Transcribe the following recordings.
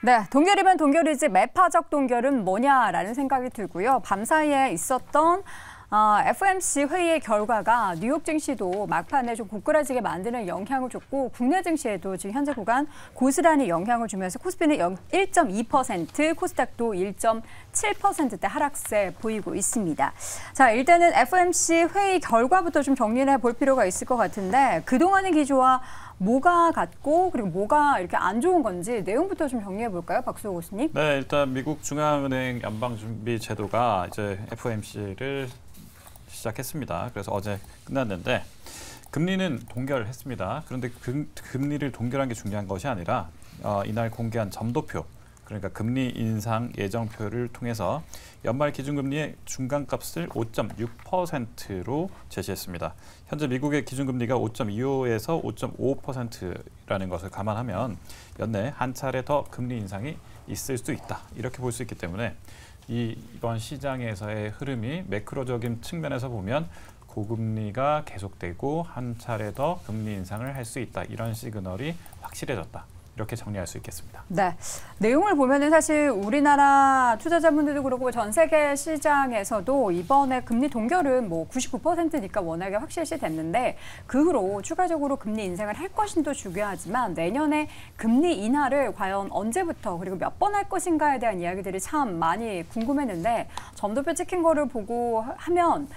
네, 동결이면 동결이지 매파적 동결은 뭐냐라는 생각이 들고요. 밤사이에 있었던 FOMC 회의의 결과가 뉴욕 증시도 막판에 좀 고꾸라지게 만드는 영향을 줬고 국내 증시에도 지금 현재 구간 고스란히 영향을 주면서 코스피는 1.2%, 코스닥도 1.7%대 하락세 보이고 있습니다. 자, 일단은 FOMC 회의 결과부터 좀 정리를 해볼 필요가 있을 것 같은데 그동안의 기조와 뭐가 같고 그리고 뭐가 이렇게 안 좋은 건지 내용부터 좀 정리해 볼까요, 박수호 교수님? 네, 일단 미국 중앙은행 연방준비제도가 이제 FOMC를 시작했습니다. 그래서 어제 끝났는데 금리는 동결했습니다. 그런데 금리를 동결한 게 중요한 것이 아니라 이날 공개한 점도표, 그러니까 금리 인상 예정표를 통해서 연말 기준금리의 중간값을 5.6%로 제시했습니다. 현재 미국의 기준금리가 5.25에서 5.5%라는 것을 감안하면 연내 한 차례 더 금리 인상이 있을 수 있다. 이렇게 볼 수 있기 때문에 이번 시장에서의 흐름이 매크로적인 측면에서 보면 고금리가 계속되고 한 차례 더 금리 인상을 할 수 있다. 이런 시그널이 확실해졌다. 이렇게 정리할 수 있겠습니다. 네, 내용을 보면은 사실 우리나라 투자자분들도 그렇고 전 세계 시장에서도 이번에 금리 동결은 뭐 99%니까 워낙에 확실시 됐는데 그 후로 추가적으로 금리 인상을 할 것인도 중요하지만 내년에 금리 인하를 과연 언제부터 그리고 몇 번 할 것인가에 대한 이야기들이 참 많이 궁금했는데 점도표 찍힌 거를 보고 하면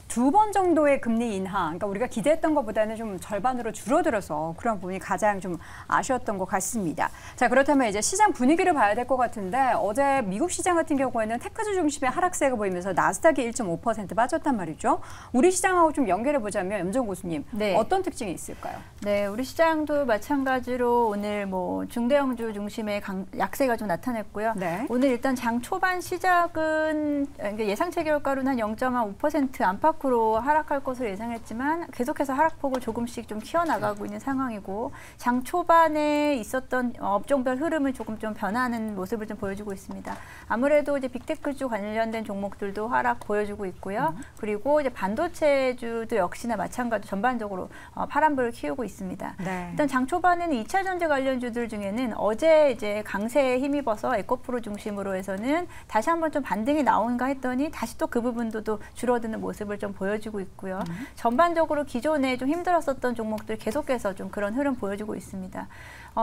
2번 정도의 금리 인하, 그러니까 우리가 기대했던 것보다는 좀 절반으로 줄어들어서 그런 부분이 가장 좀 아쉬웠던 것 같습니다. 자, 그렇다면 이제 시장 분위기를 봐야 될 것 같은데 어제 미국 시장 같은 경우에는 테크주 중심의 하락세가 보이면서 나스닥이 1.5% 빠졌단 말이죠. 우리 시장하고 좀 연결해 보자면 염정 교수님, 네. 어떤 특징이 있을까요? 네, 우리 시장도 마찬가지로 오늘 뭐 중대형주 중심의 약세가 좀 나타냈고요. 네. 오늘 일단 장 초반 시작은 예상치 결과로는 한 0.5% 안팎 으로 하락할 것으로 예상했지만 계속해서 하락폭을 조금씩 좀 키워나가고 있는 상황이고 장 초반에 있었던 업종별 흐름을 조금 좀 변하는 모습을 좀 보여주고 있습니다. 아무래도 이제 빅테크주 관련된 종목들도 하락 보여주고 있고요. 그리고 이제 반도체주도 역시나 마찬가지로 전반적으로 파란불을 키우고 있습니다. 네. 일단 장 초반에는 2차 전지 관련주들 중에는 어제 이제 강세에 힘입어서 에코프로 중심으로 해서는 다시 한번 좀 반등이 나온가 했더니 다시 또 그 부분도 또 줄어드는 모습을 좀 보여주고 있고요. 전반적으로 기존에 좀 힘들었었던 종목들 계속해서 좀 그런 흐름 보여주고 있습니다.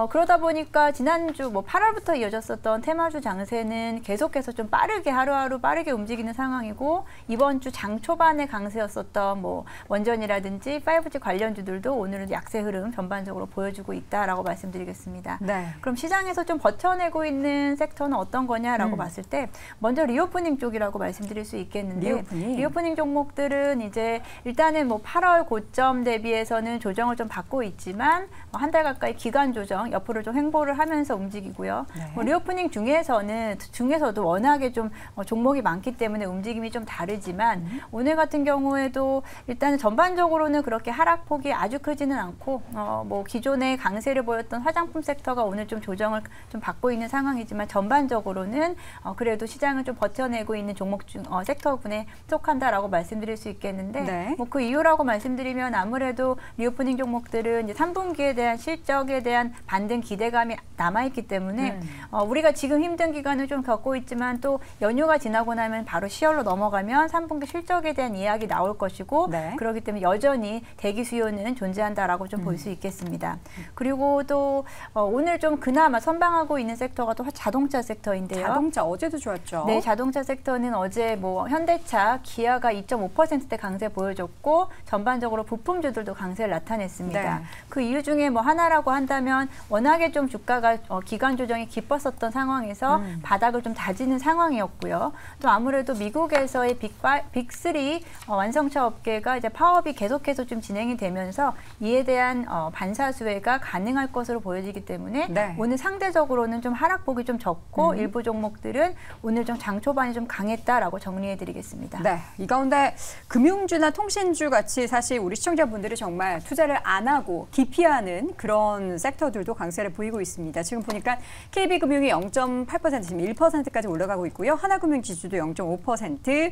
그러다 보니까 지난주 뭐 8월부터 이어졌었던 테마주 장세는 계속해서 좀 빠르게 하루하루 빠르게 움직이는 상황이고 이번 주 장 초반에 강세였었던 뭐 원전이라든지 5G 관련주들도 오늘은 약세 흐름 전반적으로 보여주고 있다라고 말씀드리겠습니다. 네. 그럼 시장에서 좀 버텨내고 있는 섹터는 어떤 거냐라고 봤을 때 먼저 리오프닝 쪽이라고 말씀드릴 수 있겠는데 리오프닝 종목들은 이제 일단은 뭐 8월 고점 대비해서는 조정을 좀 받고 있지만 한 달 가까이 기간 조정 옆으로 좀 횡보를 하면서 움직이고요. 네. 리오프닝 중에서도 워낙에 좀 종목이 많기 때문에 움직임이 좀 다르지만 오늘 같은 경우에도 일단 전반적으로는 그렇게 하락폭이 아주 크지는 않고 뭐 기존의 강세를 보였던 화장품 섹터가 오늘 좀 조정을 좀 받고 있는 상황이지만 전반적으로는 그래도 시장을 좀 버텨내고 있는 종목 중 섹터군에 속한다라고 말씀드릴 수 있겠는데 네. 뭐 그 이유라고 말씀드리면 아무래도 리오프닝 종목들은 이제 3분기에 대한 실적에 대한 반등 기대감이 남아있기 때문에 우리가 지금 힘든 기간을 좀 겪고 있지만 또 연휴가 지나고 나면 바로 10월로 넘어가면 3분기 실적에 대한 이야기 나올 것이고 네. 그렇기 때문에 여전히 대기 수요는 존재한다라고 좀 볼 수 있겠습니다. 그리고 또 오늘 좀 그나마 선방하고 있는 섹터가 또 자동차 섹터인데요. 자동차 어제도 좋았죠. 네, 자동차 섹터는 어제 뭐 현대차, 기아가 2.5%대 강세 보여줬고 전반적으로 부품주들도 강세를 나타냈습니다. 네. 그 이유 중에 뭐 하나라고 한다면 워낙에 좀 주가가 기간 조정이 깊었었던 상황에서 바닥을 좀 다지는 상황이었고요. 또 아무래도 미국에서의 빅3 완성차 업계가 이제 파업이 계속해서 좀 진행이 되면서 이에 대한 반사수혜가 가능할 것으로 보여지기 때문에 네. 오늘 상대적으로는 좀 하락폭이 좀 적고 일부 종목들은 오늘 좀 장 초반이 좀 강했다라고 정리해드리겠습니다. 네, 이 가운데 금융주나 통신주 같이 사실 우리 시청자분들이 정말 투자를 안 하고 기피하는 그런 섹터들도 강세를 보이고 있습니다. 지금 보니까 KB금융이 0.8%, 지금 1%까지 올라가고 있고요. 하나금융 지수도 0.5%,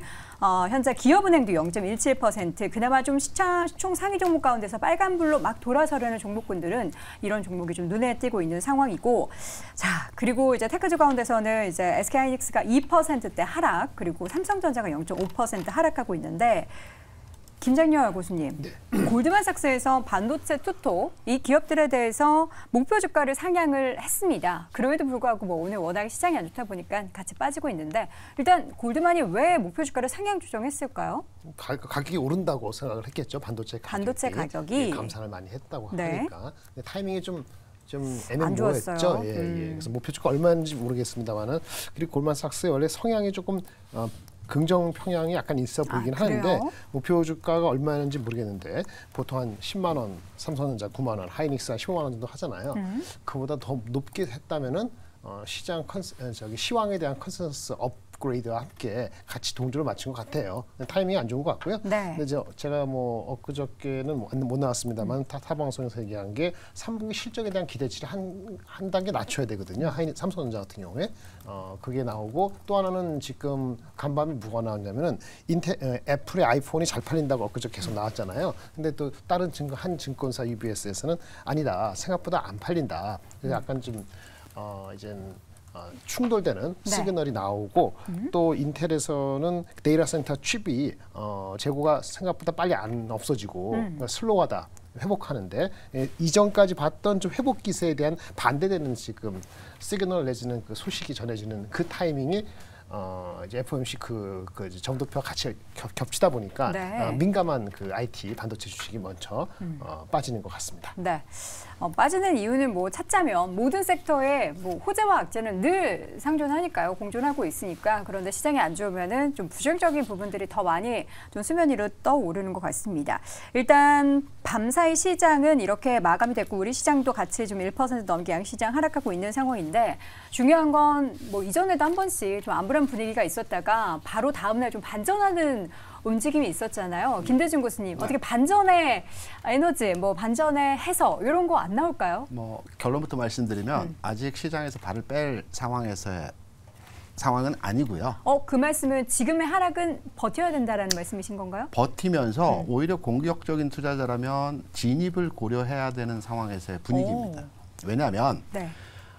현재 기업은행도 0.17%, 그나마 좀 시총 상위 종목 가운데서 빨간불로 막 돌아서려는 종목군들은 이런 종목이 좀 눈에 띄고 있는 상황이고, 자, 그리고 이제 테크주 가운데서는 이제 SK하이닉스가 2%대 하락, 그리고 삼성전자가 0.5% 하락하고 있는데, 김장렬 교수님, 네. 골드만삭스에서 반도체 투톱 이 기업들에 대해서 목표 주가를 상향을 했습니다. 그럼에도 불구하고 뭐 오늘 워낙에 시장이 안 좋다 보니까 같이 빠지고 있는데, 일단 골드만이 왜 목표 주가를 상향 조정했을까요? 가격이 오른다고 생각을 했겠죠. 반도체 가격이 감산을 많이 했다고 하니까. 네. 타이밍이 좀 애매모호했죠. 예. 그래서 목표 주가 얼마인지 모르겠습니다만은, 그리고 골드만삭스의 원래 성향이 조금 긍정 평향이 약간 있어 보이긴 하는데, 목표 주가가 얼마였는지 모르겠는데 보통 한 10만 원, 삼성전자 9만 원, 하이닉스가 15만 원 정도 하잖아요. 그보다 더 높게 했다면은 시장 시황에 대한 컨센서스 업그레이드와 함께 같이 동조를 맞춘 것 같아요. 타이밍이 안 좋은 것 같고요. 네. 근데 제가 뭐 엊그저께는 못 나왔습니다만 타 방송에서 얘기한 게 3분기 실적에 대한 기대치를 한 단계 낮춰야 되거든요. 삼성전자 같은 경우에 그게 나오고, 또 하나는 지금 간밤에 뭐가 나왔냐면은 애플의 아이폰이 잘 팔린다고 엊그저 계속 나왔잖아요. 근데 또 다른 한 증권사 UBS에서는 아니다, 생각보다 안 팔린다. 그래서 약간 좀 충돌되는 시그널이 나오고, 또 인텔에서는 데이터 센터 칩이 재고가 생각보다 빨리 안 없어지고 슬로우하다, 회복하는데 이전까지 봤던 좀 회복 기세에 대한 반대되는 지금 시그널 내지는 그 소식이 전해지는 그 타이밍이 이제 FOMC 그 정도표와 같이 겹치다 보니까 민감한 그 IT 반도체 주식이 먼저 빠지는 것 같습니다. 네. 빠지는 이유는 뭐 찾자면 모든 섹터에 뭐 호재와 악재는 늘 상존하니까요. 공존하고 있으니까. 그런데 시장이 안 좋으면은 좀 부정적인 부분들이 더 많이 좀 수면 위로 떠오르는 것 같습니다. 일단 밤사이 시장은 이렇게 마감이 됐고, 우리 시장도 같이 좀 1% 넘게 양시장 하락하고 있는 상황인데, 중요한 건 뭐 이전에도 한 번씩 좀 암울한 분위기가 있었다가 바로 다음날 좀 반전하는 움직임이 있었잖아요. 김대중 교수님, 어떻게 반전의 에너지, 뭐 반전의 해석 이런 거 안 나올까요? 뭐 결론부터 말씀드리면 아직 시장에서 발을 뺄 상황은 아니고요. 그 말씀은 지금의 하락은 버텨야 된다라는 말씀이신 건가요? 버티면서 오히려 공격적인 투자자라면 진입을 고려해야 되는 상황에서의 분위기입니다. 왜냐하면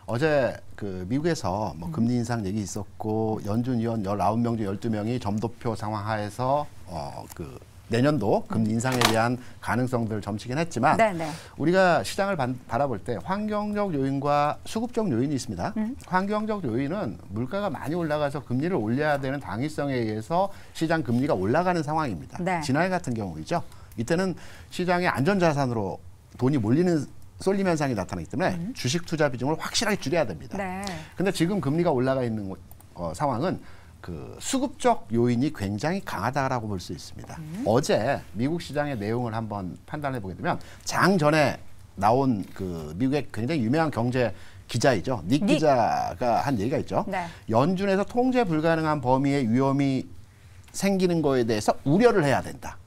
어제 그 미국에서 뭐 금리 인상 얘기 있었고, 연준 위원 19명 중 12명이 점도표 상황 하에서 그 내년도 금리 인상에 대한 가능성들을 점치긴 했지만, 우리가 시장을 바라볼 때 환경적 요인과 수급적 요인이 있습니다. 환경적 요인은 물가가 많이 올라가서 금리를 올려야 되는 당위성에 의해서 시장 금리가 올라가는 상황입니다. 지난해 같은 경우이죠. 이때는 시장의 안전자산으로 돈이 쏠림 현상이 나타나기 때문에 주식 투자 비중을 확실하게 줄여야 됩니다. 근데 지금 금리가 올라가 있는 상황은 그 수급적 요인이 굉장히 강하다라고 볼 수 있습니다. 어제 미국 시장의 내용을 한번 판단해 보게 되면, 장 전에 나온 그 미국의 굉장히 유명한 경제 기자이죠. 닉 기자가 한 얘기가 있죠. 연준에서 통제 불가능한 범위의 위험이 생기는 거에 대해서 우려를 해야 된다.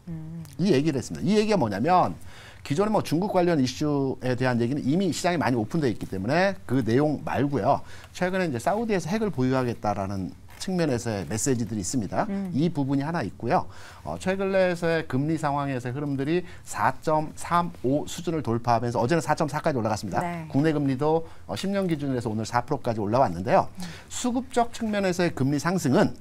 이 얘기를 했습니다. 이 얘기가 뭐냐면, 기존에 뭐 중국 관련 이슈에 대한 얘기는 이미 시장에 많이 오픈되어 있기 때문에 그 내용 말고요. 최근에 이제 사우디에서 핵을 보유하겠다라는 측면에서의 메시지들이 있습니다. 이 부분이 하나 있고요. 최근에서의 금리 상황에서의 흐름들이 4.35 수준을 돌파하면서 어제는 4.4까지 올라갔습니다. 국내 금리도 10년 기준으로 해서 오늘 4%까지 올라왔는데요. 수급적 측면에서의 금리 상승은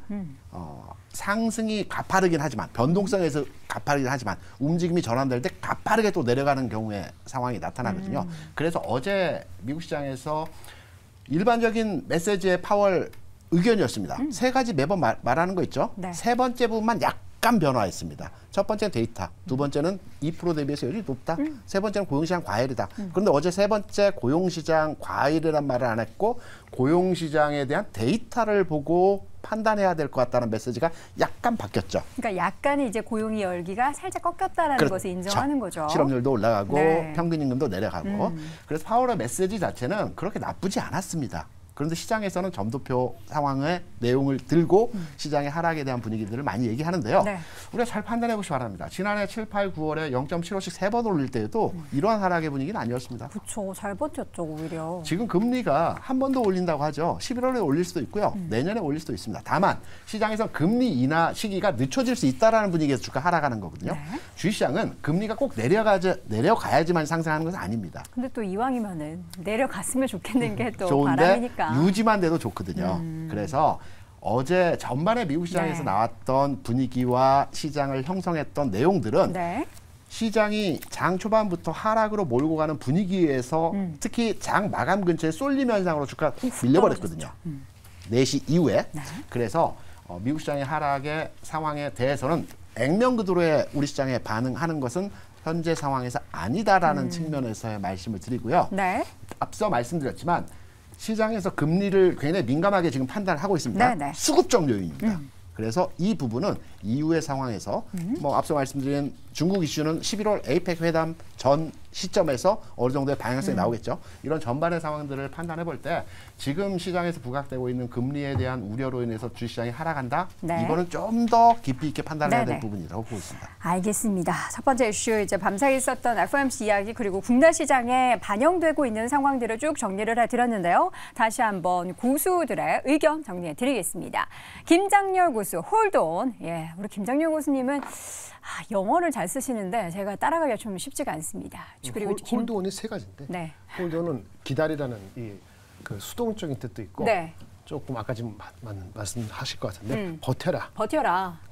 상승이 가파르긴 하지만, 변동성에서 가파르긴 하지만 움직임이 전환될 때 가파르게 또 내려가는 경우의 상황이 나타나거든요. 그래서 어제 미국 시장에서 일반적인 메시지의 파월 의견이었습니다. 세 가지 매번 말하는 거 있죠. 세 번째 부분만 약간 변화했습니다. 첫 번째는 데이터, 두 번째는 2% 대비해서 여전히 높다. 세 번째는 고용시장 과열이다. 그런데 어제 세 번째 고용시장 과열이란 말을 안 했고, 고용시장에 대한 데이터를 보고 판단해야 될 것 같다는 메시지가 약간 바뀌었죠. 그러니까 약간의 이제 고용이 열기가 살짝 꺾였다라는 것을 인정하는 거죠. 실업률도 올라가고 평균 임금도 내려가고. 그래서 파월의 메시지 자체는 그렇게 나쁘지 않았습니다. 그런데 시장에서는 점도표 상황의 내용을 들고 시장의 하락에 대한 분위기들을 많이 얘기하는데요. 네. 우리가 잘 판단해 보시기 바랍니다. 지난해 7, 8, 9월에 0.75씩 3번 올릴 때에도 이러한 하락의 분위기는 아니었습니다. 그렇죠. 잘 버텼죠, 오히려. 지금 금리가 한 번 더 올린다고 하죠. 11월에 올릴 수도 있고요. 내년에 올릴 수도 있습니다. 다만 시장에서 금리 인하 시기가 늦춰질 수 있다는 분위기에서 주가 하락하는 거거든요. 네. 주식시장은 금리가 꼭 내려가야지만 상승하는 것은 아닙니다. 근데 또 이왕이면은 내려갔으면 좋겠는 게 또 바람이니까. 유지만 돼도 좋거든요. 그래서 어제 전반에 미국 시장에서 네. 나왔던 분위기와 시장을 형성했던 내용들은 네. 시장이 장 초반부터 하락으로 몰고 가는 분위기에서 특히 장 마감 근처에 쏠림 현상으로 주가가 밀려버렸거든요. 4시 이후에. 네. 그래서 미국 시장의 하락의 상황에 대해서는 액면그도로의 우리 시장에 반응하는 것은 현재 상황에서 아니다라는 측면에서의 말씀을 드리고요. 네. 앞서 말씀드렸지만 시장에서 금리를 굉장히 민감하게 지금 판단을 하고 있습니다. 네네. 수급적 요인입니다. 그래서 이 부분은 이후의 상황에서 뭐 앞서 말씀드린 중국 이슈는 11월 에이펙 회담 전 시점에서 어느 정도의 방향성이 나오겠죠. 이런 전반의 상황들을 판단해 볼 때 지금 시장에서 부각되고 있는 금리에 대한 우려로 인해서 주시장이 하락한다. 네. 이거는 좀 더 깊이 있게 판단해야 될 부분이라고 보고 있습니다. 알겠습니다. 첫 번째 이슈 이제 밤사이 있었던 FOMC 이야기 그리고 국내 시장에 반영되고 있는 상황들을 쭉 정리를 해드렸는데요. 다시 한번 고수들의 의견 정리해 드리겠습니다. 김장렬 고수 홀드온. 예, 우리 김장렬 고수님은 영어를 잘 쓰시는데 제가 따라가기가 좀 쉽지가 않습니다. 그리고 홀드온이 세 가지인데 네. 홀드온은 기다리라는 그 수동적인 뜻도 있고 네. 조금 아까 지금 말씀하실 것 같은데 버텨라.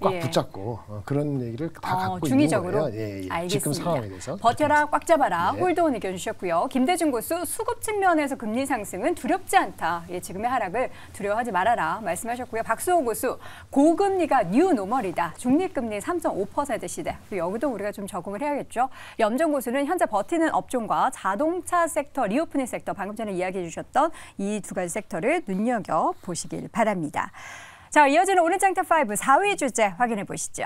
꽉 예. 붙잡고 그런 얘기를 다 갖고 중의적으로? 있는 거예요. 예, 예. 알겠습니다. 지금 상황에 대해서. 버텨라, 꽉 잡아라. 네. 홀드온 의견 주셨고요. 김대중 고수 수급 측면에서 금리 상승은 두렵지 않다. 예, 지금의 하락을 두려워하지 말아라 말씀하셨고요. 박수호 고수 고금리가 뉴노멀이다. 중립금리 3.5% 시대. 여기도 우리가 좀 적응을 해야겠죠. 염정 고수는 현재 버티는 업종과 자동차 섹터, 리오프닝 섹터 방금 전에 이야기해 주셨던 이 두 가지 섹터를 눈여겨 보시길 바랍니다. 자, 이어지는 오늘장 탑5 4위 주제 확인해 보시죠.